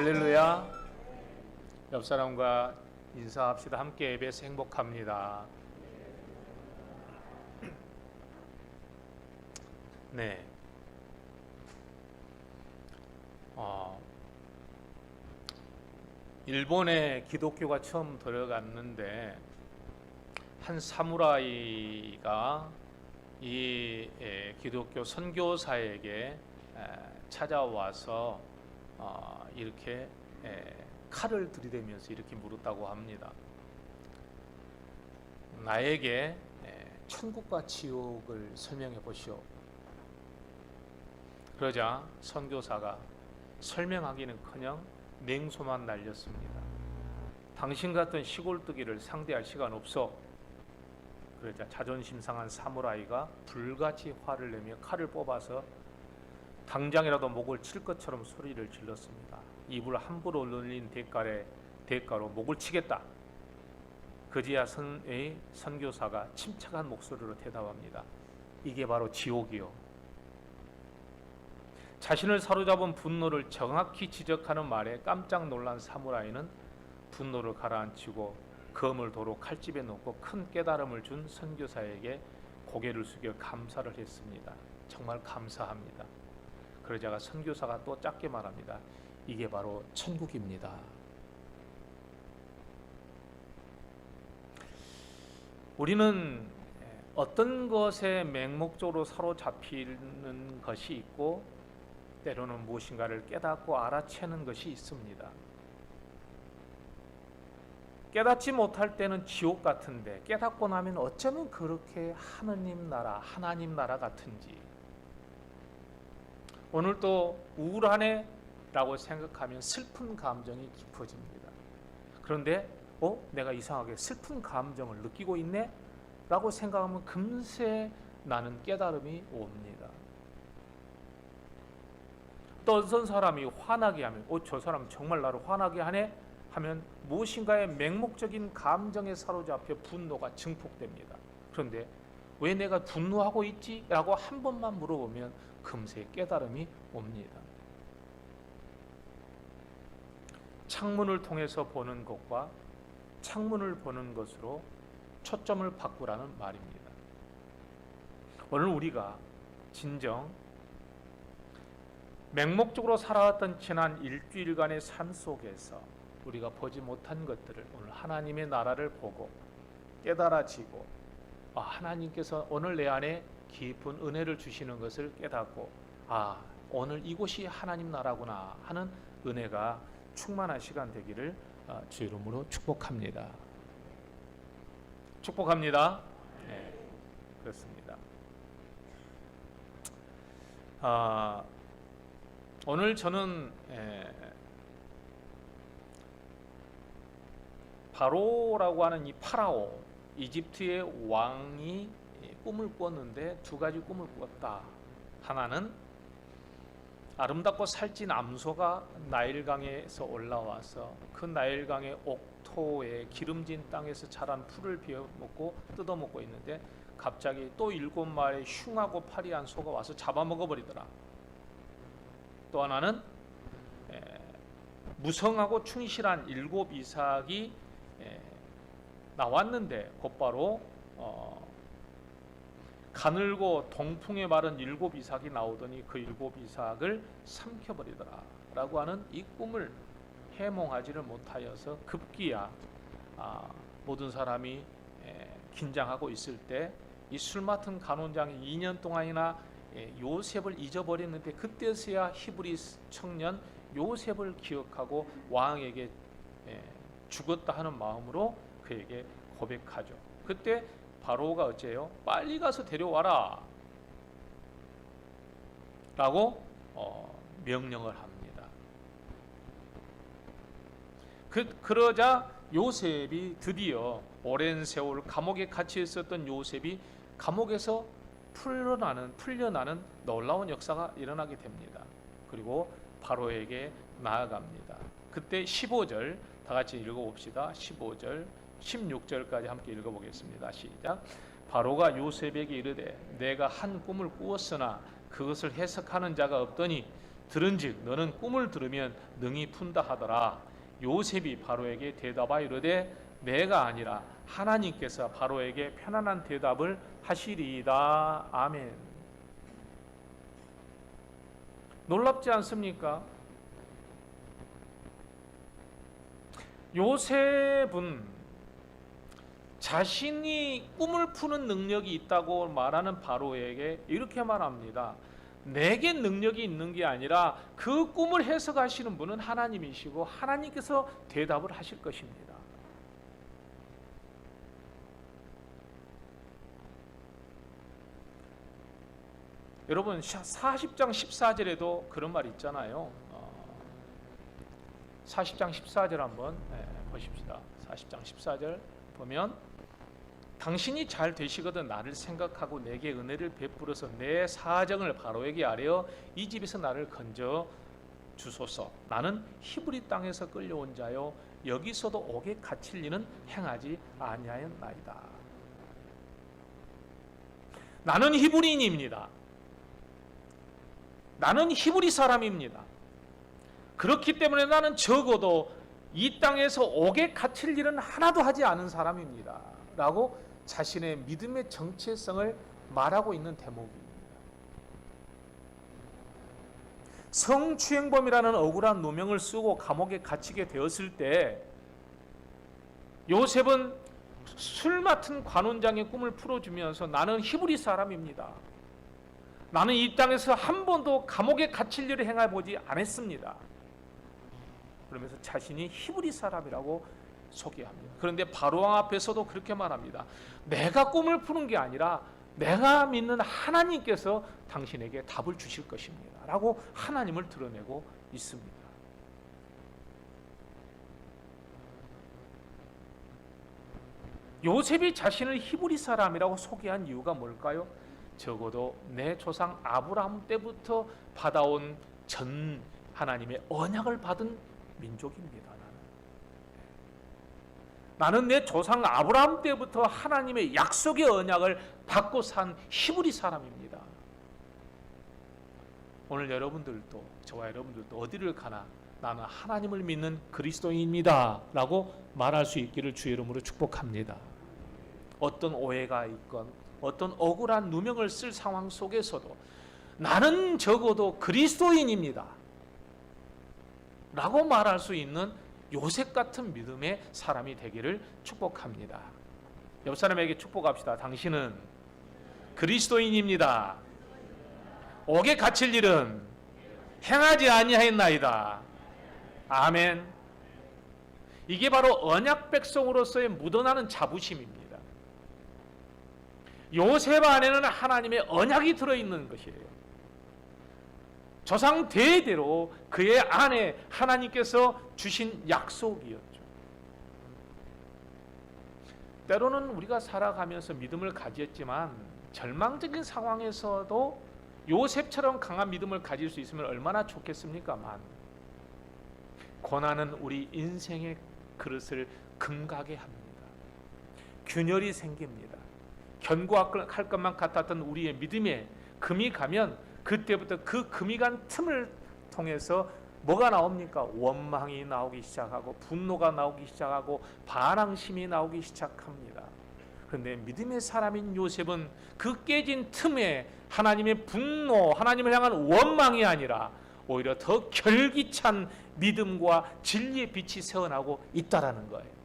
할렐루야. 옆 사람과 인사합시다. 함께 예배에서 행복합니다. 네. 일본에 기독교가 처음 들어갔는데 한 사무라이가 이 기독교 선교사에게 찾아와서 이렇게 칼을 들이대면서 이렇게 물었다고 합니다. 나에게 천국과 지옥을 설명해 보시오. 그러자 선교사가 설명하기는커녕 냉소만 날렸습니다. 당신 같은 시골뜨기를 상대할 시간 없어. 그러자 자존심 상한 사무라이가 불같이 화를 내며 칼을 뽑아서 당장이라도 목을 칠 것처럼 소리를 질렀습니다. 입을 함부로 늘린 대가로 목을 치겠다. 그제야 선교사가 침착한 목소리로 대답합니다. 이게 바로 지옥이요. 자신을 사로잡은 분노를 정확히 지적하는 말에 깜짝 놀란 사무라이는 분노를 가라앉히고 검을 도로 칼집에 놓고 큰 깨달음을 준 선교사에게 고개를 숙여 감사를 했습니다. 정말 감사합니다. 그러자가 선교사가 또 짧게 말합니다. 이게 바로 천국입니다. 우리는 어떤 것에 맹목적으로 사로잡히는 것이 있고 때로는 무엇인가를 깨닫고 알아채는 것이 있습니다. 깨닫지 못할 때는 지옥 같은데 깨닫고 나면 어쩌면 그렇게 하나님 나라 같은지. 오늘도 우울하네 라고 생각하면 슬픈 감정이 깊어집니다. 그런데 내가 이상하게 슬픈 감정을 느끼고 있네? 라고 생각하면 금세 나는 깨달음이 옵니다. 또 어떤 사람이 화나게 하면 저 사람 정말 나를 화나게 하네? 하면 무엇인가의 맹목적인 감정에 사로잡혀 분노가 증폭됩니다. 그런데 왜 내가 분노하고 있지? 라고 한 번만 물어보면 금세 깨달음이 옵니다. 창문을 통해서 보는 것과 창문을 보는 것으로 초점을 바꾸라는 말입니다. 오늘 우리가 진정 맹목적으로 살아왔던 지난 일주일간의 삶 속에서 우리가 보지 못한 것들을 오늘 하나님의 나라를 보고 깨달아지고 하나님께서 오늘 내 안에 깊은 은혜를 주시는 것을 깨닫고 오늘 이곳이 하나님 나라구나 하는 은혜가 충만한 시간 되기를 주 이름으로 축복합니다. 축복합니다. 네, 그렇습니다. 오늘 저는 바로라고 하는 이 파라오, 이집트의 왕이 꿈을 꾸었는데 두 가지 꿈을 꾸었다. 하나는 아름답고 살찐 암소가 나일강에서 올라와서 그 나일강의 옥토에 기름진 땅에서 자란 풀을 뜯어먹고 있는데 갑자기 또 7마리 흉하고 파리한 소가 와서 잡아먹어버리더라. 또 하나는 무성하고 충실한 7 이삭이 나왔는데 곧바로 가늘고 동풍에 마른 7 이삭이 나오더니 그 7 이삭을 삼켜버리더라 라고 하는 이 꿈을 해몽하지를 못하여서 급기야 모든 사람이 긴장하고 있을 때 이 술 맡은 간원장이 2년 동안이나 요셉을 잊어버렸는데 그때서야 히브리 청년 요셉을 기억하고 왕에게 죽었다 하는 마음으로 그에게 고백하죠. 그때 바로가 어째요? 빨리 가서 데려와라 라고 명령을 합니다. 그러자 요셉이 드디어 오랜 세월 감옥에 갇혀 있었던 요셉이 감옥에서 풀려나는 놀라운 역사가 일어나게 됩니다. 그리고 바로에게 나아갑니다. 그때 15절 다 같이 읽어봅시다. 15절 16절까지 함께 읽어보겠습니다. 시작. 바로가 요셉에게 이르되 내가 한 꿈을 꾸었으나 그것을 해석하는 자가 없더니 들은즉 너는 꿈을 들으면 능히 푼다 하더라. 요셉이 바로에게 대답하여 이르되 내가 아니라 하나님께서 바로에게 편안한 대답을 하시리이다. 아멘. 놀랍지 않습니까? 요셉은 자신이 꿈을 푸는 능력이 있다고 말하는 바로에게 이렇게 말합니다. 내게 능력이 있는 게 아니라 그 꿈을 해석하시는 분은 하나님이시고 하나님께서 대답을 하실 것입니다. 여러분 40장 14절에도 그런 말 있잖아요. 40장 14절 한번 보십시다. 40장 14절 보면 당신이 잘 되시거든 나를 생각하고 내게 은혜를 베풀어서 내 사정을 바로에게 아뢰어 이 집에서 나를 건져 주소서. 나는 히브리 땅에서 끌려온 자요 여기서도 옥에 갇힐 일은 행하지 아니하였나이다. 나는 히브리인입니다. 나는 히브리 사람입니다. 그렇기 때문에 나는 적어도 이 땅에서 옥에 갇힐 일은 하나도 하지 않은 사람입니다. 라고 자신의 믿음의 정체성을 말하고 있는 대목입니다. 성추행범이라는 억울한 누명을 쓰고 감옥에 갇히게 되었을 때 요셉은 술 맡은 관원장의 꿈을 풀어주면서 나는 히브리 사람입니다. 나는 이 땅에서 한 번도 감옥에 갇힐 일을 행해보지 않았습니다. 그러면서 자신이 히브리 사람이라고 소개합니다. 그런데 바로왕 앞에서도 그렇게 말합니다. 내가 꿈을 푸는 게 아니라 내가 믿는 하나님께서 당신에게 답을 주실 것입니다. 라고 하나님을 드러내고 있습니다. 요셉이 자신을 히브리 사람이라고 소개한 이유가 뭘까요? 적어도 내 조상 아브라함 때부터 받아온 전 하나님의 언약을 받은 민족입니다. 나는 내 조상 아브라함 때부터 하나님의 약속의 언약을 받고 산 히브리 사람입니다. 오늘 여러분들도 저와 여러분들도 어디를 가나 나는 하나님을 믿는 그리스도인입니다 라고 말할 수 있기를 주의 이름으로 축복합니다. 어떤 오해가 있건 어떤 억울한 누명을 쓸 상황 속에서도 나는 적어도 그리스도인입니다 라고 말할 수 있는 요셉 같은 믿음의 사람이 되기를 축복합니다. 옆 사람에게 축복합시다. 당신은 그리스도인입니다. 옥에 갇힐 일은 행하지 아니하였나이다. 아멘. 이게 바로 언약 백성으로서의 묻어나는 자부심입니다. 요셉 안에는 하나님의 언약이 들어있는 것이에요. 조상 대대로 그의 안에 하나님께서 주신 약속이었죠. 때로는 우리가 살아가면서 믿음을 가졌지만 절망적인 상황에서도 요셉처럼 강한 믿음을 가질 수 있으면 얼마나 좋겠습니까만 고난은 우리 인생의 그릇을 금가게 합니다. 균열이 생깁니다. 견고할 것만 같았던 우리의 믿음에 금이 가면 그때부터 그 금이 간 틈을 통해서 뭐가 나옵니까? 원망이 나오기 시작하고 분노가 나오기 시작하고 반항심이 나오기 시작합니다. 그런데 믿음의 사람인 요셉은 그 깨진 틈에 하나님의 분노, 하나님을 향한 원망이 아니라 오히려 더 결기찬 믿음과 진리의 빛이 새어나고 있다라는 거예요.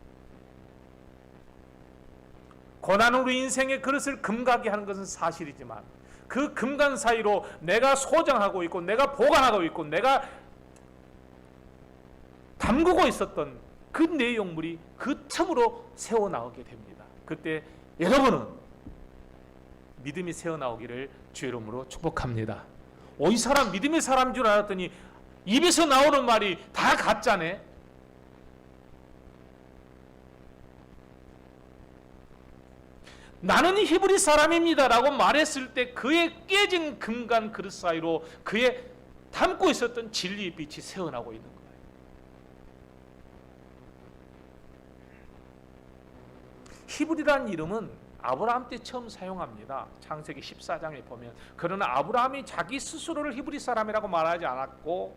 고난은 우리 인생의 그릇을 금가게 하는 것은 사실이지만 그 금간 사이로 내가 소장하고 있고 내가 보관하고 있고 내가 담그고 있었던 그 내용물이 그 틈으로 새어나오게 됩니다. 그때 여러분은 믿음이 새어나오기를 주의 이름으로 축복합니다. 이 사람 믿음의 사람인 줄 알았더니 입에서 나오는 말이 다 가짜네. 나는 히브리 사람입니다 라고 말했을 때 그의 깨진 금간 그릇 사이로 그의 담고 있었던 진리의 빛이 새어나고 있는 거예요. 히브리라는 이름은 아브라함 때 처음 사용합니다. 창세기 14장에 보면. 그러나 아브라함이 자기 스스로를 히브리 사람이라고 말하지 않았고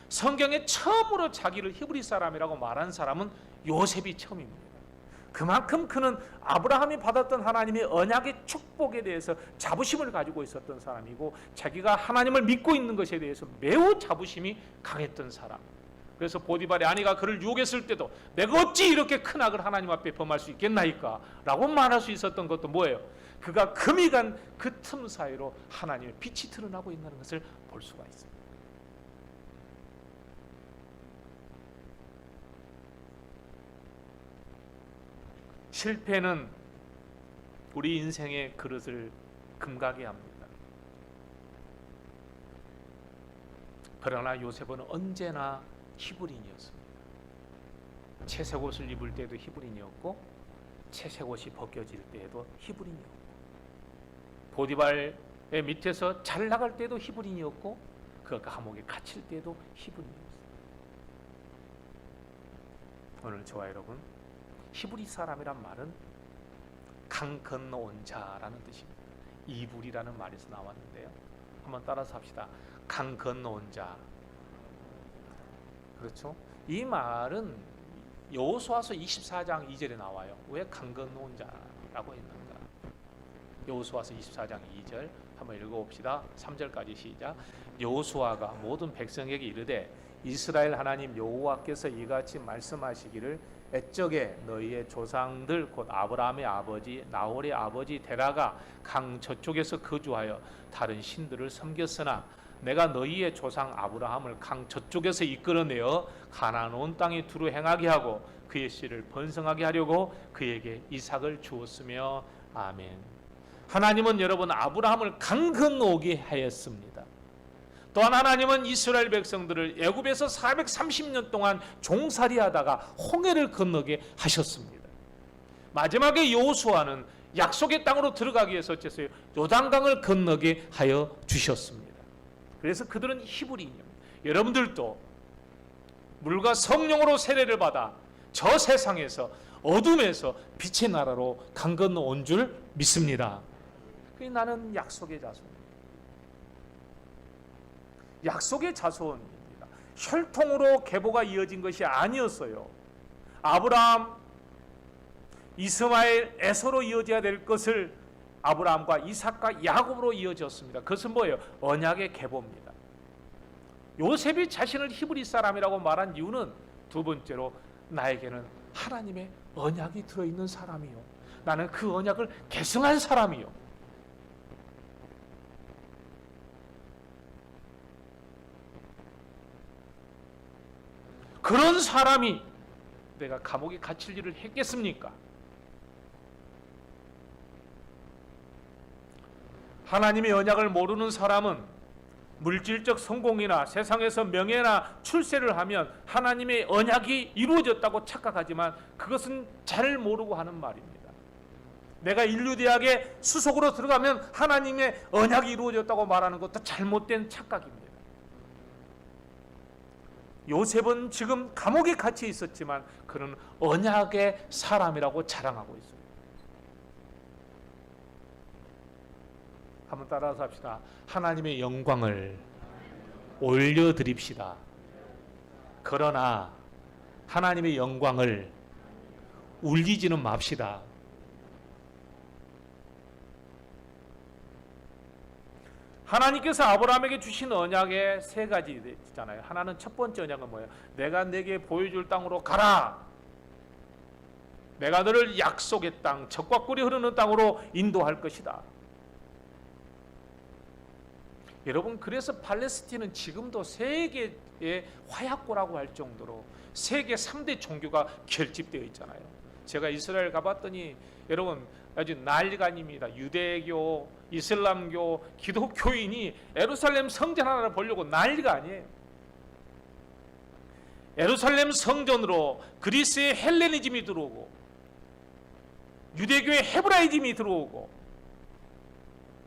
성경에 처음으로 자기를 히브리 사람이라고 말한 사람은 요셉이 처음입니다. 그만큼 그는 아브라함이 받았던 하나님의 언약의 축복에 대해서 자부심을 가지고 있었던 사람이고 자기가 하나님을 믿고 있는 것에 대해서 매우 자부심이 강했던 사람. 그래서 보디발의 아내가 그를 유혹했을 때도 내가 어찌 이렇게 큰 악을 하나님 앞에 범할 수 있겠나이까 라고 말할 수 있었던 것도 뭐예요? 그가 금이 간 그 틈 사이로 하나님의 빛이 드러나고 있는 것을 볼 수가 있습니다. 실패는 우리 인생의 그릇을 금가게 합니다. 그러나 요셉은 언제나 히브리인이었습니다. 채색 옷을 입을 때도 히브리인이었고 채색 옷이 벗겨질 때에도 히브리인이었고 보디발의 밑에서 잘 나갈 때도 히브리인이었고 그 감옥에 갇힐 때도 히브리인이었습니다. 오늘 저와 여러분, 히브리 사람이란 말은 강 건너온 자라는 뜻입니다. 이불이라는 말에서 나왔는데요. 한번 따라서 합시다. 강 건너온 자. 그렇죠? 이 말은 여호수아서 24장 2절에 나와요. 왜 강 건너온 자라고 했는가? 여호수아서 24장 2절 한번 읽어봅시다. 3절까지 시작. 여호수아가 모든 백성에게 이르되 이스라엘 하나님 여호와께서 이같이 말씀하시기를 옛적에 너희의 조상들 곧 아브라함의 아버지 나홀의 아버지 데라가 강 저쪽에서 거주하여 다른 신들을 섬겼으나 내가 너희의 조상 아브라함을 강 저쪽에서 이끌어내어 가나안 온 땅에 두루 행하게 하고 그의 씨를 번성하게 하려고 그에게 이삭을 주었으며 아멘. 하나님은 여러분 아브라함을 강 건너오게 하였습니다. 또한 하나님은 이스라엘 백성들을 애굽에서 430년 동안 종살이하다가 홍해를 건너게 하셨습니다. 마지막에 여호수아는 약속의 땅으로 들어가기 위해서 어째서요? 요단강을 건너게 하여 주셨습니다. 그래서 그들은 히브리인입니다. 여러분들도 물과 성령으로 세례를 받아 저 세상에서 어둠에서 빛의 나라로 강 건너 온 줄 믿습니다. 나는 약속의 자손. 약속의 자손입니다. 혈통으로 계보가 이어진 것이 아니었어요. 아브라함, 이스마엘, 에서로 이어져야 될 것을 아브라함과 이삭과 야곱으로 이어졌습니다. 그것은 뭐예요? 언약의 계보입니다. 요셉이 자신을 히브리 사람이라고 말한 이유는 두 번째로 나에게는 하나님의 언약이 들어있는 사람이요. 나는 그 언약을 계승한 사람이요. 그런 사람이 내가 감옥에 갇힐 일을 했겠습니까? 하나님의 언약을 모르는 사람은 물질적 성공이나 세상에서 명예나 출세를 하면 하나님의 언약이 이루어졌다고 착각하지만 그것은 잘 모르고 하는 말입니다. 내가 인류대학에 수석으로 들어가면 하나님의 언약이 이루어졌다고 말하는 것도 잘못된 착각입니다. 요셉은 지금 감옥에 갇혀 있었지만 그는 언약의 사람이라고 자랑하고 있습니다. 한번 따라서 합시다. 하나님의 영광을 올려드립시다. 그러나 하나님의 영광을 울리지는 맙시다. 하나님께서 아브라함에게 주신 언약에 세 가지 있잖아요. 하나는 첫 번째 언약은 뭐예요? 내가 내게 보여줄 땅으로 가라. 내가 너를 약속의 땅, 젖과 꿀이 흐르는 땅으로 인도할 것이다. 여러분, 그래서 팔레스틴은 지금도 세계의 화약고라고 할 정도로 세계 3대 종교가 결집되어 있잖아요. 제가 이스라엘 가봤더니 여러분 아주 난리가 아닙니다. 유대교, 이슬람교, 기독교인이 예루살렘 성전 하나를 보려고 난리가 아니에요. 예루살렘 성전으로 그리스의 헬레니즘이 들어오고 유대교의 헤브라이즘이 들어오고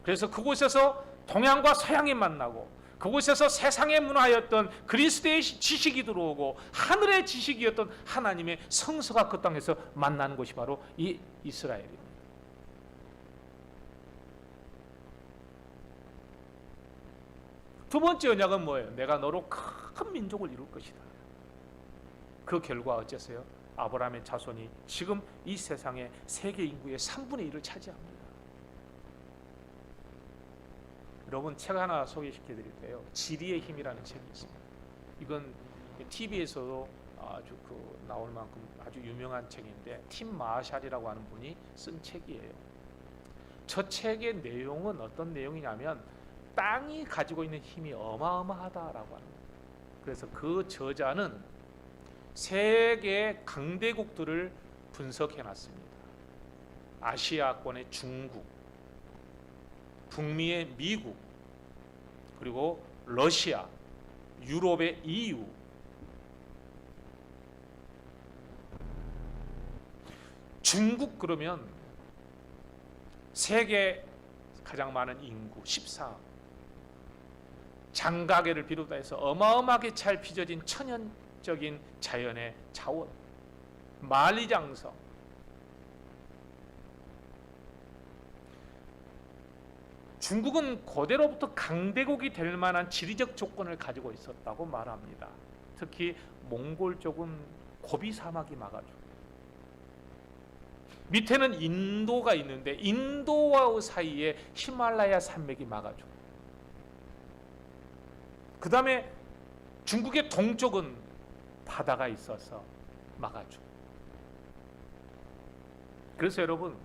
그래서 그곳에서 동양과 서양이 만나고 그곳에서 세상의 문화였던 그리스도의 지식이 들어오고 하늘의 지식이었던 하나님의 성서가 그 땅에서 만나는 곳이 바로 이 이스라엘입니다. 두 번째 언약은 뭐예요? 내가 너로 큰 민족을 이룰 것이다. 그 결과 어째서요? 아브라함의 자손이 지금 이 세상의 세계 인구의 3분의 1을 차지합니다. 여러분, 책 하나 소개시켜 드릴게요. 지리의 힘이라는 책이 있습니다. 이건 TV에서도 아주 나올 만큼 아주 유명한 책인데, 팀 마샬이라고 하는 분이 쓴 책이에요. 저 책의 내용은 어떤 내용이냐면 땅이 가지고 있는 힘이 어마어마하다라고 하는 거예요. 그래서 그 저자는 세계 강대국들을 분석해 놨습니다. 아시아권의 중국, 북미의 미국, 그리고 러시아, 유럽의 EU, 중국 그러면 세계 가장 많은 인구 14억, 장가계를 비롯해서 어마어마하게 잘 빚어진 천연적인 자연의 자원, 만리장성, 중국은 고대로부터 강대국이 될 만한 지리적 조건을 가지고 있었다고 말합니다. 특히 몽골 쪽은 고비 사막이 막아주고, 밑에는 인도가 있는데 인도와 사이에 히말라야 산맥이 막아주고, 그 다음에 중국의 동쪽은 바다가 있어서 막아주고. 그래서 여러분,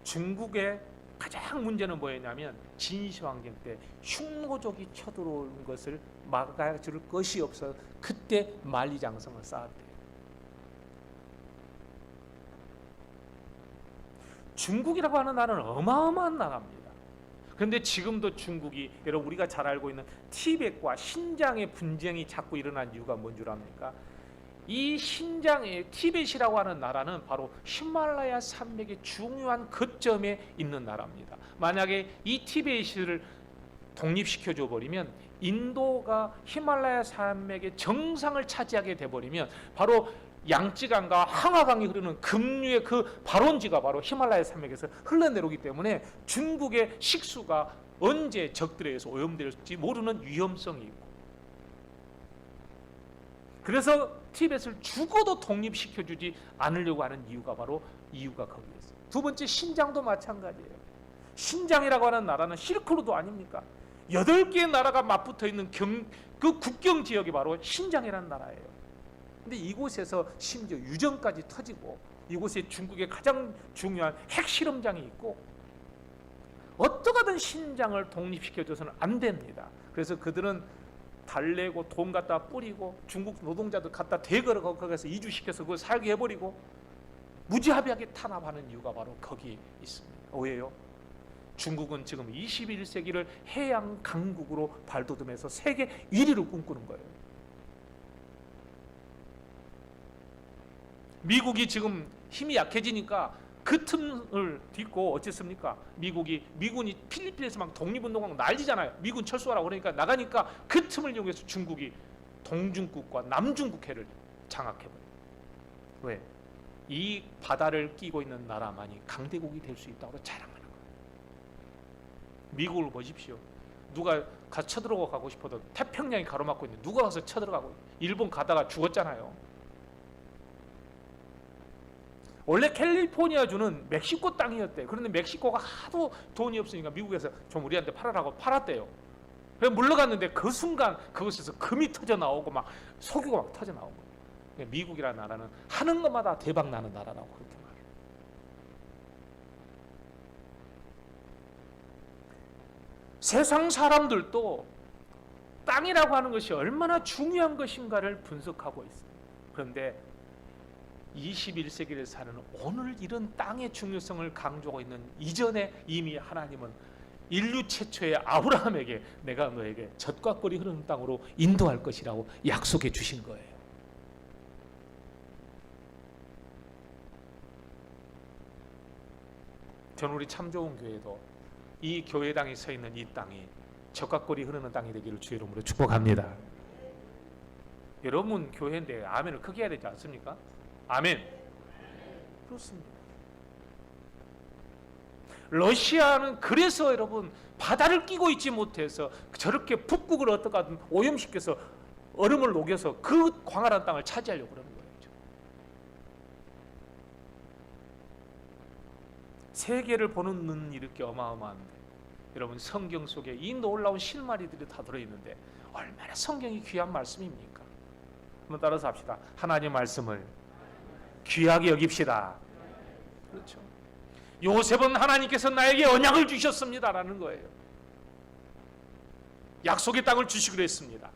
중국의 가장 문제는 뭐였냐면 진시황경 때 흉노족이 쳐들어오는 것을 막아줄 것이 없어 그때 만리장성을 쌓았대요. 중국이라고 하는 나라는 어마어마한 나라입니다. 그런데 지금도 중국이, 여러분 우리가 잘 알고 있는 티벳과 신장의 분쟁이 자꾸 일어난 이유가 뭔 줄 압니까? 이 신장의 티벳이라고 하는 나라는 바로 히말라야 산맥의 중요한 거점에 있는 나라입니다. 만약에 이 티벳을 독립시켜줘 버리면 인도가 히말라야 산맥의 정상을 차지하게 돼 버리면 바로 양쯔강과 항하강이 흐르는 급류의 그 발원지가 바로 히말라야 산맥에서 흘러내려오기 때문에 중국의 식수가 언제 적들에 의해서 오염될지 모르는 위험성이 있고, 그래서 티벳을 죽어도 독립시켜주지 않으려고 하는 이유가 바로 이유가 거기에 있어요. 두 번째, 신장도 마찬가지예요. 신장이라고 하는 나라는 실크로드 아닙니까? 8개의 나라가 맞붙어 있는 그 국경 지역이 바로 신장이라는 나라예요. 근데 이곳에서 심지어 유전까지 터지고, 이곳에 중국의 가장 중요한 핵실험장이 있고, 어떠하든 신장을 독립시켜줘서는 안 됩니다. 그래서 그들은 달래고 돈 갖다 뿌리고 중국 노동자들 갖다 대거하고 거기서 이주시켜서 그걸 살게 해버리고 무지하게 탄압하는 이유가 바로 거기에 있습니다. 왜요? 중국은 지금 21세기를 해양 강국으로 발돋움해서 세계 1위를 꿈꾸는 거예요. 미국이 지금 힘이 약해지니까 그 틈을 딛고 어쨌습니까? 미군이 필리핀에서 막 독립운동하고 난리잖아요. 미군 철수하라고 그러니까 나가니까 그 틈을 이용해서 중국이 동중국과 남중국해를 장악해버려요. 왜? 이 바다를 끼고 있는 나라만이 강대국이 될 수 있다고 자랑하는 거예요. 미국을 보십시오. 누가 가서 쳐들어가고 가고 싶어도 태평양이 가로막고 있는데 누가 가서 쳐들어가고, 일본 가다가 죽었잖아요. 원래 캘리포니아주는 멕시코 땅이었대요. 그런데 멕시코가 하도 돈이 없으니까 미국에서 좀 우리한테 팔아라고 팔았대요. 그래서 물러갔는데 그 순간 그것에서 금이 터져 나오고 막 석유가 막 터져 나오고. 미국이라는 나라는 하는 것마다 대박 나는 나라라고 그렇게 말해요. 세상 사람들도 땅이라고 하는 것이 얼마나 중요한 것인가를 분석하고 있어요. 그런데 21세기를 사는 오늘 이런 땅의 중요성을 강조하고 있는 이전에 이미 하나님은 인류 최초의 아브라함에게 내가 너에게 젖과 꿀이 흐르는 땅으로 인도할 것이라고 약속해 주신 거예요. 저는 우리 참 좋은 교회도 이 교회당에 서 있는 이 땅이 젖과 꿀이 흐르는 땅이 되기를 주의 이름으로 축복합니다. 여러분 교회인데 아멘을 크게 해야 되지 않습니까? 아멘. 그렇습니다. 러시아는 그래서 여러분 바다를 끼고 있지 못해서 저렇게 북극을 어떻게든 오염시켜서 얼음을 녹여서 그 광활한 땅을 차지하려고 그러는 거예요. 세계를 보는 눈이 이렇게 어마어마한데 여러분 성경 속에 이 놀라운 실마리들이 다 들어있는데 얼마나 성경이 귀한 말씀입니까? 한번 따라서 합시다. 하나님의 말씀을 귀하게 여깁시다. 그렇죠. 요셉은 하나님께서 나에게 언약을 주셨습니다라는 거예요. 약속의 땅을 주시기로 했습니다.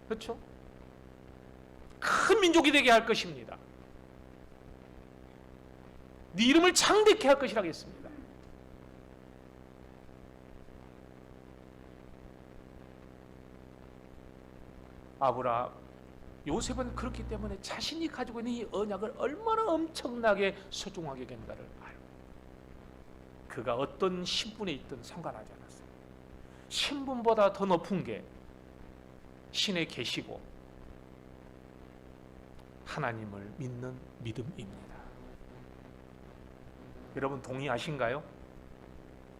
그렇죠? 큰 민족이 되게 할 것입니다. 네 이름을 창대케 할 것이라고 했습니다. 요셉은 그렇기 때문에 자신이 가지고 있는 이 언약을 얼마나 엄청나게 소중하게 여긴가를 알고, 그가 어떤 신분에 있든 상관하지 않았어요. 신분보다 더 높은 게 신에 계시고 하나님을 믿는 믿음입니다. 여러분 동의하신가요?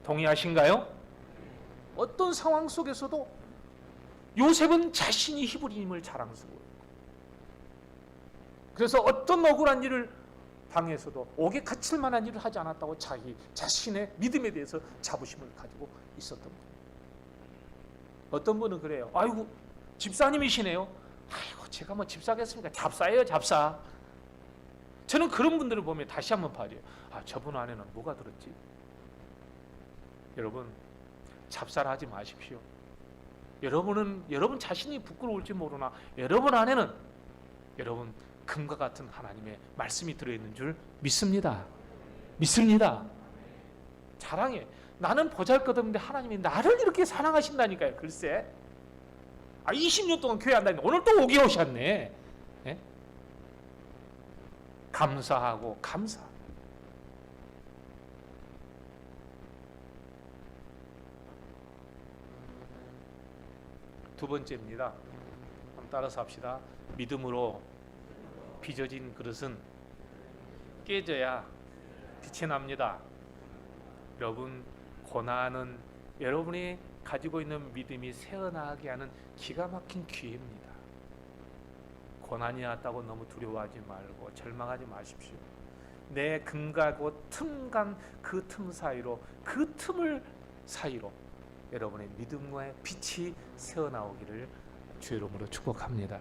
동의하신가요? 어떤 상황 속에서도 요셉은 자신이 히브리임을 자랑스러워요. 그래서 어떤 억울한 일을 당해서도 옥에 갇힐 만한 일을 하지 않았다고 자기 자신의 믿음에 대해서 자부심을 가지고 있었던 거예요. 어떤 분은 그래요. 아이고 집사님이시네요. 아이고 제가 뭐 집사겠습니까? 잡사예요, 잡사. 저는 그런 분들을 보면 다시 한번 봐요. 아, 저분 안에는 뭐가 들었지? 여러분 잡사를 하지 마십시오. 여러분 자신이 부끄러울지 모르나 여러분 안에는 여러분 금과 같은 하나님의 말씀이 들어있는 줄 믿습니다. 믿습니다. 자랑해. 나는 보잘것없는데 하나님이 나를 이렇게 사랑하신다니까요. 글쎄. 20년 동안 교회 안 다니는데 오늘 또 오게 오셨네. 네? 감사하고 감사. 두 번째입니다. 한번 따라서 합시다. 믿음으로 빚어진 그릇은 깨져야 빛이 납니다. 여러분 고난은 여러분이 가지고 있는 믿음이 새어나가게 하는 기가 막힌 기회입니다. 고난이 왔다고 너무 두려워하지 말고 절망하지 마십시오. 내 금가고 틈간 그 틈 사이로 그 틈을 사이로 여러분의 믿음과의 빛이 새어나오기를 주의 이름으로 축복합니다.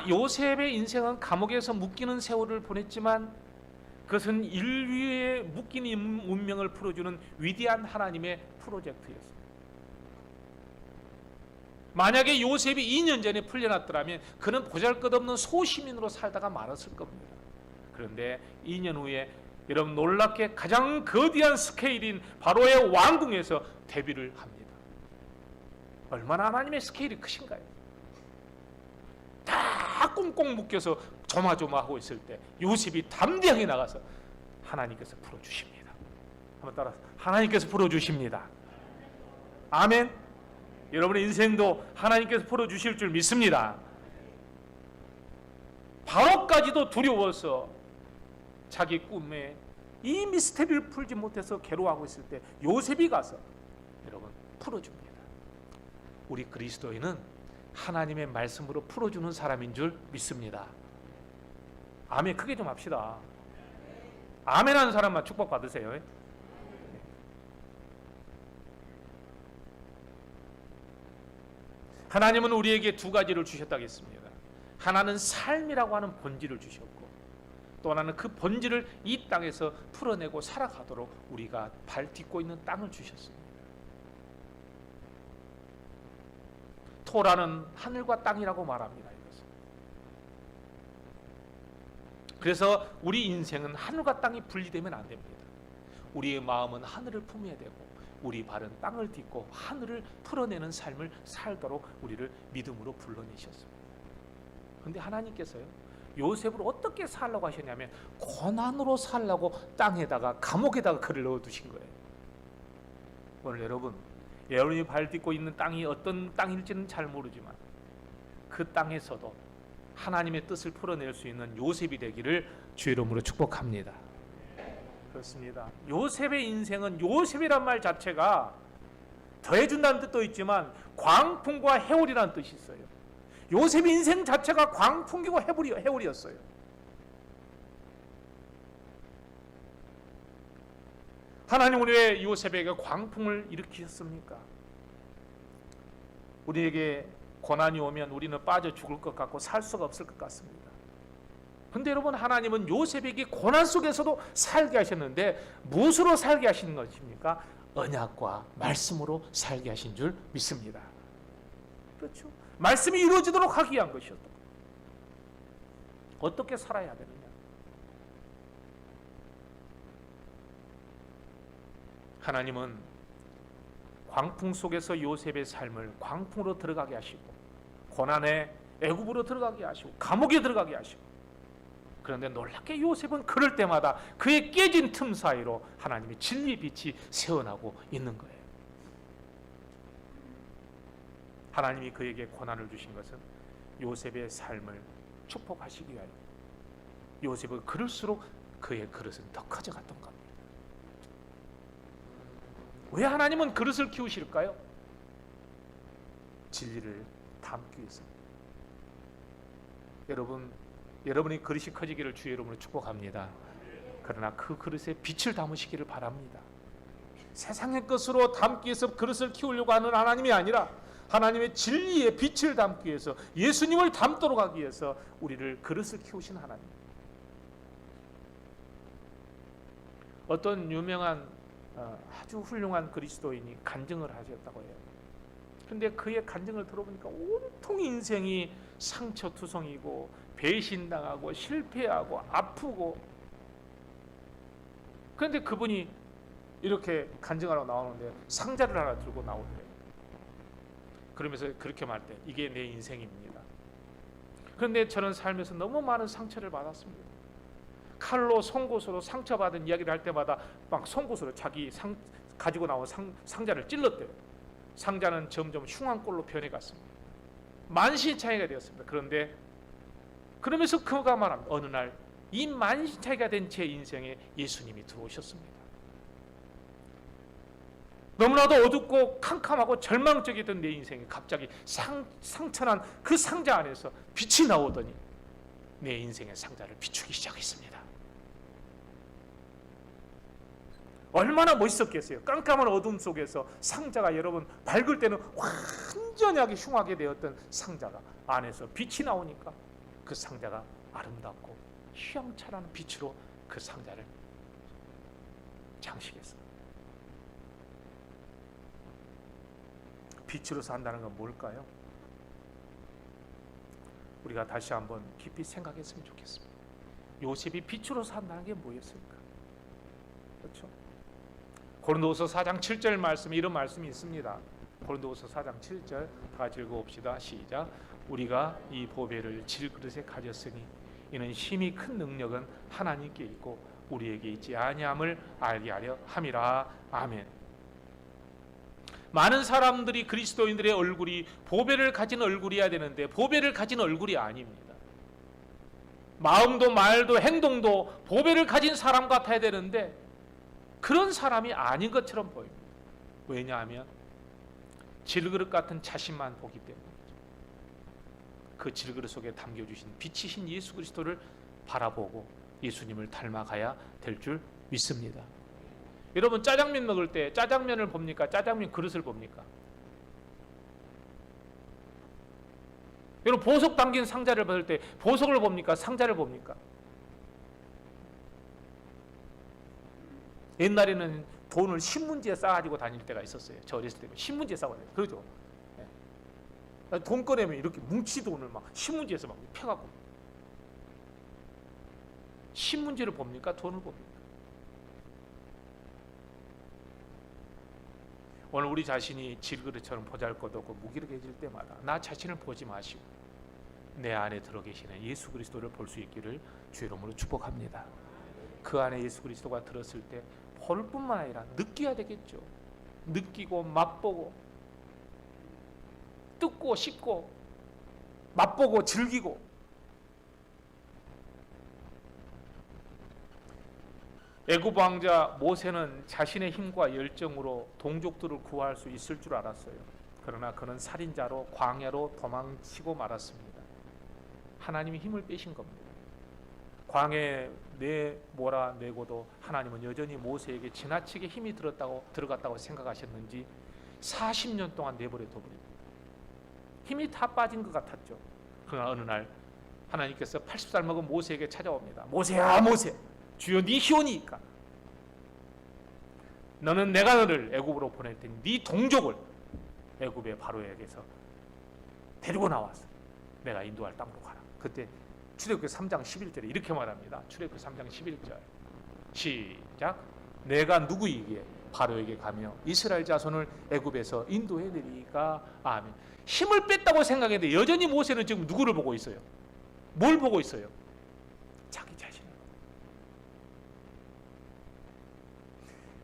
요셉의 인생은 감옥에서 묶이는 세월을 보냈지만 그것은 인류의 묶인 운명을 풀어주는 위대한 하나님의 프로젝트였습니다. 만약에 요셉이 2년 전에 풀려났더라면 그는 보잘것없는 소시민으로 살다가 말았을 겁니다. 그런데 2년 후에 여러분 놀랍게 가장 거대한 스케일인 바로의 왕궁에서 데뷔를 합니다. 얼마나 하나님의 스케일이 크신가요? 다 꽁꽁 묶여서 조마조마하고 있을 때 요셉이 담대하게 나가서 하나님께서 풀어주십니다. 한번 따라서 하나님께서 풀어주십니다. 아멘. 여러분의 인생도 하나님께서 풀어주실 줄 믿습니다. 바로까지도 두려워서 자기 꿈에 이 미스테리를 풀지 못해서 괴로워하고 있을 때 요셉이 가서 여러분 풀어줍니다. 우리 그리스도인은 하나님의 말씀으로 풀어주는 사람인 줄 믿습니다. 아멘. 크게 좀 합시다. 아멘 하는 사람만 축복 받으세요. 하나님은 우리에게 두 가지를 주셨다고 했습니다. 하나는 삶이라고 하는 본질을 주셨고 또 하나는 그 본질을 이 땅에서 풀어내고 살아가도록 우리가 발 딛고 있는 땅을 주셨습니다. 토라는 하늘과 땅이라고 말합니다. 이것은. 그래서 우리 인생은 하늘과 땅이 분리되면 안 됩니다. 우리의 마음은 하늘을 품어야 되고 우리 발은 땅을 딛고 하늘을 풀어내는 삶을 살도록 우리를 믿음으로 불러내셨습니다. 그런데 하나님께서요 요셉을 어떻게 살라고 하셨냐면 고난으로 살라고 땅에다가 감옥에다가 그를 넣어두신 거예요. 오늘 여러분이 발 딛고 있는 땅이 어떤 땅일지는 잘 모르지만 그 땅에서도 하나님의 뜻을 풀어낼 수 있는 요셉이 되기를 주의 이름으로 축복합니다. 그렇습니다. 요셉의 인생은, 요셉이란 말 자체가 더해준다는 뜻도 있지만 광풍과 해올이라는 뜻이 있어요. 요셉의 인생 자체가 광풍이고 해올이었어요. 하나님은 왜 요셉에게 광풍을 일으키셨습니까? 우리에게 고난이 오면 우리는 빠져 죽을 것 같고 살 수가 없을 것 같습니다. 근데 여러분, 하나님은 요셉에게 고난 속에서도 살게 하셨는데 무엇으로 살게 하시는 것입니까? 언약과 말씀으로 살게 하신 줄 믿습니다. 그렇죠? 말씀이 이루어지도록 하기 위한 것이었다. 어떻게 살아야 되느냐? 하나님은 광풍 속에서 요셉의 삶을 광풍으로 들어가게 하시고, 고난의 애굽으로 들어가게 하시고, 감옥에 들어가게 하시고, 그런데 놀랍게 요셉은 그럴 때마다 그의 깨진 틈 사이로 하나님의 진리의 빛이 새어나고 있는 거예요. 하나님이 그에게 고난을 주신 것은 요셉의 삶을 축복하시기 위하여, 요셉은 그럴수록 그의 그릇은 더 커져갔던 겁니다. 왜 하나님은 그릇을 키우실까요? 진리를 담기 위해서. 여러분이 그릇이 커지기를 주의 이름으로 축복합니다. 그러나 그 그릇에 빛을 담으시기를 바랍니다. 세상의 것으로 담기 위해서 그릇을 키우려고 하는 하나님이 아니라 하나님의 진리의 빛을 담기 위해서, 예수님을 담도록 하기 위해서 우리를 그릇을 키우신 하나님. 어떤 유명한 아주 훌륭한 그리스도인이 간증을 하셨다고 해요. 근데 그의 간증을 들어보니까 온통 인생이 상처투성이고 배신당하고 실패하고 아프고, 그런데 그분이 이렇게 간증하러 나오는데 상자를 하나 들고 나오는데, 그러면서 그렇게 말할 때 이게 내 인생입니다. 그런데 저는 살면서 너무 많은 상처를 받았습니다. 칼로 송곳으로 상처받은 이야기를 할 때마다 막 송곳으로 자기 가지고 나온 상자를 찔렀대요. 상자는 점점 흉한 꼴로 변해갔습니다. 만신창이가 되었습니다. 그런데 그러면서 그가 말합니다. 어느 날 이 만신창이가 된 제 인생에 예수님이 들어오셨습니다. 너무나도 어둡고 캄캄하고 절망적이던 내 인생이 갑자기 상처난 그 상자 안에서 빛이 나오더니 내 인생의 상자를 비추기 시작했습니다. 얼마나 멋있었겠어요. 깜깜한 어둠 속에서 상자가, 여러분 밝을 때는 완전하게 흉하게 되었던 상자가 안에서 빛이 나오니까 그 상자가 아름답고 휘황찬란한 빛으로 그 상자를 장식했어요. 빛으로 산다는 건 뭘까요? 우리가 다시 한번 깊이 생각했으면 좋겠습니다. 요셉이 빛으로 산다는 게 뭐였습니까? 그렇죠? 고린도후서 4장 7절 말씀에 이런 말씀이 있습니다. 고린도후서 4장 7절 다 같이 읽어봅시다. 시작. 우리가 이 보배를 질그릇에 가졌으니 이는 심히 큰 능력은 하나님께 있고 우리에게 있지 아니함을 알게 하려 함이라. 아멘. 많은 사람들이 그리스도인들의 얼굴이 보배를 가진 얼굴이어야 되는데 보배를 가진 얼굴이 아닙니다. 마음도 말도 행동도 보배를 가진 사람 같아야 되는데 그런 사람이 아닌 것처럼 보입니다. 왜냐하면 질그릇 같은 자신만 보기 때문이죠. 그 질그릇 속에 담겨주신 빛이신 예수 그리스도를 바라보고 예수님을 닮아가야 될 줄 믿습니다. 여러분 짜장면 먹을 때 짜장면을 봅니까? 짜장면 그릇을 봅니까? 여러분 보석 담긴 상자를 받을 때 보석을 봅니까? 상자를 봅니까? 옛날에는 돈을 신문지에 싸가지고 다닐 때가 있었어요. 저 어렸을 때 신문지에 싸고 다녀요. 그러죠? 네. 돈 꺼내면 이렇게 뭉치 돈을 막 신문지에서 막 펴갖고. 신문지를 봅니까? 돈을 봅니까? 오늘 우리 자신이 질그릇처럼 보잘것없고 무기력해질 때마다 나 자신을 보지 마시고 내 안에 들어 계시는 예수 그리스도를 볼 수 있기를 주의 이름으로 축복합니다. 그 안에 예수 그리스도가 들었을 때 볼 뿐만 아니라 느껴야 되겠죠. 느끼고 맛보고 뜯고 씹고 맛보고 즐기고 애굽 왕자 모세는 자신의 힘과 열정으로 동족들을 구할 수 있을 줄 알았어요. 그러나 그는 살인자로 광야로 도망치고 말았습니다. 하나님이 힘을 빼신 겁니다. 광야에 내몰아내고도 하나님은 여전히 모세에게 지나치게 힘이 들어갔다고 생각하셨는지 40년 동안 내버려 둬버립니다. 힘이 다 빠진 것 같았죠. 그러나 어느 날 하나님께서 80살 먹은 모세에게 찾아옵니다. 모세야, 모세, 주여 네 희원이니까 너는 내가 너를 애굽으로 보낼 테니 네 동족을 애굽의 바로에게서 데리고 나와서 내가 인도할 땅으로 가라. 그때 출애굽기 3장 11절에 이렇게 말합니다. 출애굽기 3장 11절 시작. 내가 누구에게 바로에게 가며 이스라엘 자손을 애굽에서 인도해 내리까. 아멘. 힘을 뺐다고 생각했는데 여전히 모세는 지금 누구를 보고 있어요? 뭘 보고 있어요? 자기 자신을.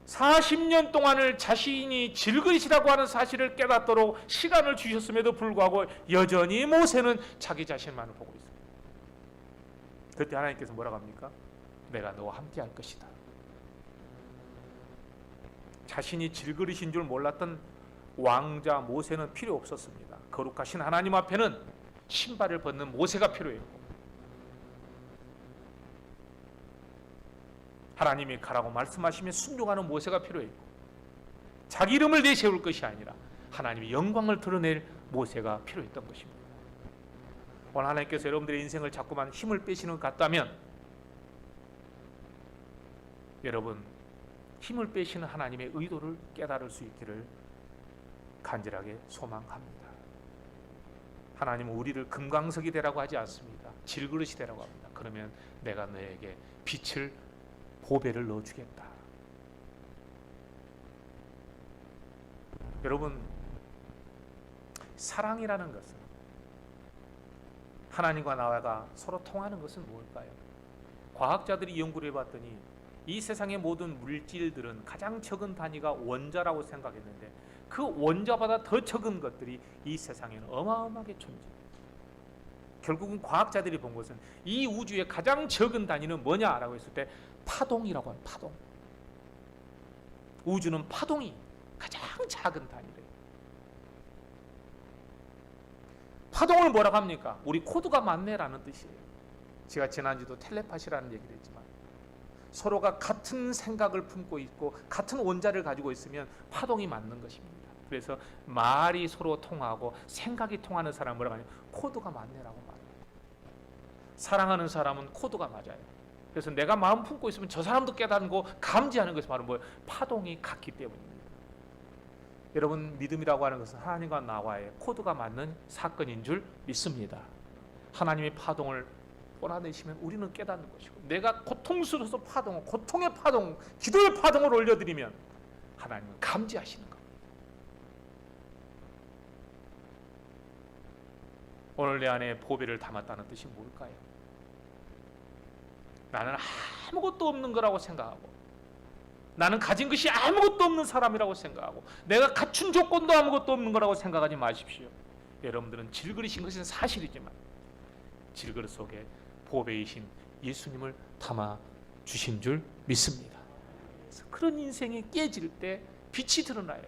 40년 동안을 자신이 질그릇이라고 하는 사실을 깨닫도록 시간을 주셨음에도 불구하고 여전히 모세는 자기 자신만을 보고 있어요. 그때 하나님께서 뭐라고 합니까? 내가 너와 함께 할 것이다. 자신이 질그릇인 줄 몰랐던 왕자 모세는 필요 없었습니다. 거룩하신 하나님 앞에는 신발을 벗는 모세가 필요했고, 하나님이 가라고 말씀하시면 순종하는 모세가 필요했고, 자기 이름을 내세울 것이 아니라 하나님의 영광을 드러낼 모세가 필요했던 것입니다. 오늘 하나님께서 여러분들의 인생을 자꾸만 힘을 빼시는 것 같다면 여러분 힘을 빼시는 하나님의 의도를 깨달을 수 있기를 간절하게 소망합니다. 하나님은 우리를 금강석이 되라고 하지 않습니다. 질그릇이 되라고 합니다. 그러면 내가 너에게 빛을 보배를 넣어주겠다. 여러분, 사랑이라는 것은, 하나님과 나와 서로 통하는 것은 무엇일까요? 과학자들이 연구를 해봤더니 이 세상의 모든 물질들은 가장 적은 단위가 원자라고 생각했는데 그 원자보다 더 적은 것들이 이 세상에는 어마어마하게 존재해요. 결국은 과학자들이 본 것은 이 우주의 가장 적은 단위는 뭐냐라고 했을 때 파동이라고 해요. 파동. 우주는 파동이 가장 작은 단위래요. 파동을 뭐라고 합니까? 우리 코드가 맞네라는 뜻이에요. 제가 지난주도 텔레파시라는 얘기를 했지만 서로가 같은 생각을 품고 있고 같은 원자를 가지고 있으면 파동이 맞는 것입니다. 그래서 말이 서로 통하고 생각이 통하는 사람은 뭐라고 하냐면 코드가 맞네라고 말해요. 사랑하는 사람은 코드가 맞아요. 그래서 내가 마음 품고 있으면 저 사람도 깨닫고 감지하는 것이 바로 뭐예요? 파동이 같기 때문입니다. 여러분, 믿음이라고 하는 것은 하나님과 나와의 코드가 맞는 사건인 줄 믿습니다. 하나님의 파동을 쏟아내시면 우리는 깨닫는 것이고, 내가 고통스러워서 고통의 파동, 기도의 파동을 올려드리면 하나님은 감지하시는 겁니다. 오늘 내 안에 보배를 담았다는 뜻이 뭘까요? 나는 아무것도 없는 거라고 생각하고, 나는 가진 것이 아무것도 없는 사람이라고 생각하고, 내가 갖춘 조건도 아무것도 없는 거라고 생각하지 마십시오. 여러분들은 질그릇인 것은 사실이지만 질그릇 속에 보배이신 예수님을 담아 주신 줄 믿습니다. 그래서 그런 인생이 깨질 때 빛이 드러나요.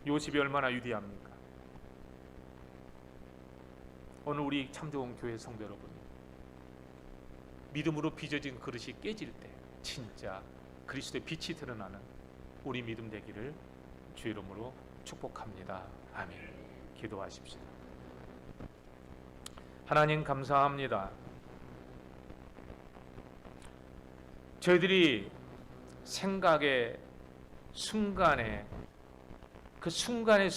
요셉이 얼마나 위대합니까? 오늘 우리 참 좋은 교회 성도 여러분, 믿음으로 빚어진 그릇이 깨질 때 진짜 그리스도의 빛이 드러나는 우리 믿음 되기를 주 이름으로 축복합니다. 아멘. 기도하십시다. 하나님 감사합니다. 저희들이 생각의 순간에, 그 순간에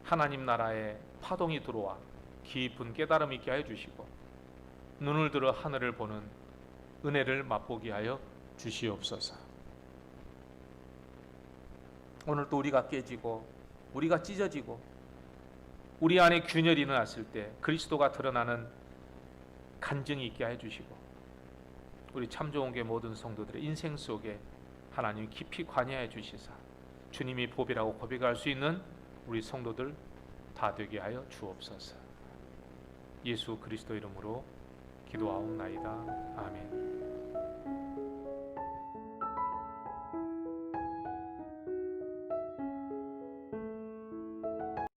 하나님 나라의 파동이 들어와 깊은 깨달음이 있게 하여 주시고, 눈을 들어 하늘을 보는 은혜를 맛보게 하여 주시옵소서. 오늘 또 우리가 깨지고 우리가 찢어지고 우리 안에 균열이 일어났을 때 그리스도가 드러나는 간증이 있게 해 주시고, 우리 참 좋은 게 모든 성도들의 인생 속에 하나님 깊이 관여해 주시사 주님이 보배라고 고백할 수 있는 우리 성도들 다 되게 하여 주옵소서. 예수 그리스도 이름으로 기도하옵나이다. 아멘.